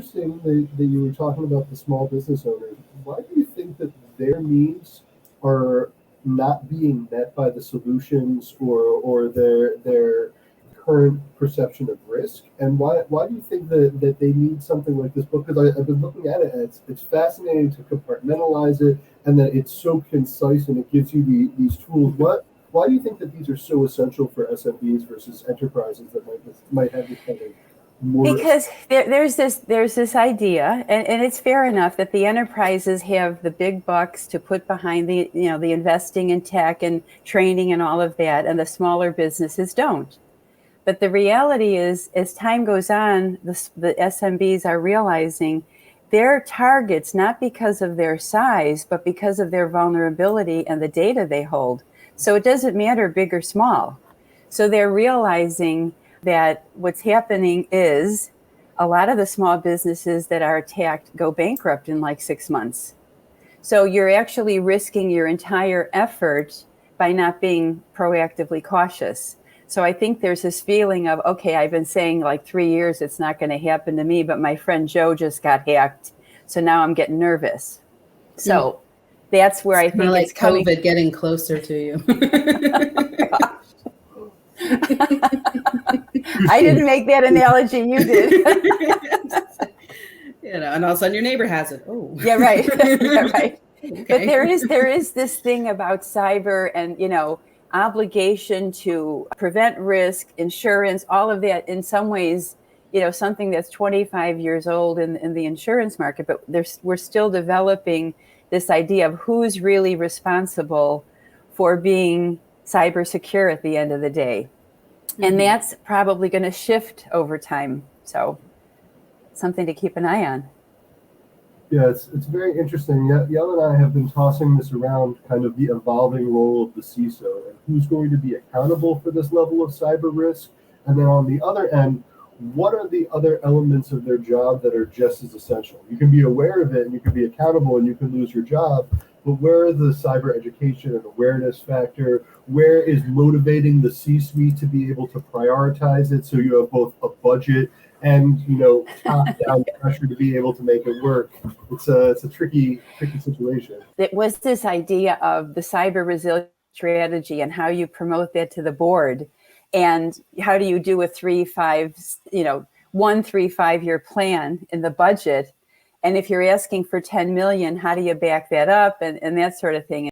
interesting that you were talking about the small business owners. Why do you think that their needs are not being met by the solutions or their current perception of risk? And why do you think that they need something like this book? Because I've been looking at it, and it's fascinating to compartmentalize it, and that it's so concise and it gives you these tools. Why do you think that these are so essential for SMBs versus enterprises that might have this kind of more? Because there's this idea, and it's fair enough that the enterprises have the big bucks to put behind the investing in tech and training and all of that, and the smaller businesses don't. But the reality is, as time goes on, the SMBs are realizing their targets, not because of their size, but because of their vulnerability and the data they hold. So it doesn't matter big or small. So they're realizing that what's happening is a lot of the small businesses that are attacked go bankrupt in like 6 months. So you're actually risking your entire effort by not being proactively cautious. So I think there's this feeling of, okay, I've been saying like 3 years it's not going to happen to me, but my friend Joe just got hacked. So now I'm getting nervous. So that's where I think like it's coming. COVID getting closer to you. I didn't make that analogy, you did. And all of a sudden your neighbor has it. Oh, yeah, right. Yeah, right. Okay. But there is this thing about cyber and obligation to prevent risk, insurance, all of that. In some ways, something that's 25 years old in the insurance market. But we're still developing this idea of who's really responsible for being cyber secure at the end of the day. Mm-hmm. And that's probably going to shift over time. So something to keep an eye on. Yeah, it's very interesting. Yael and I have been tossing this around, kind of the evolving role of the CISO and who's going to be accountable for this level of cyber risk. And then on the other end, what are the other elements of their job that are just as essential? You can be aware of it and you can be accountable and you can lose your job, but where are the cyber education and awareness factor? Where is motivating the C-suite to be able to prioritize it so you have both a budget and top-down pressure to be able to make it work? It's a tricky situation. It was this idea of the cyber resilience strategy and how you promote that to the board. And how do you do a 1-3-5-year plan in the budget? And if you're asking for 10 million, how do you back that up and that sort of thing?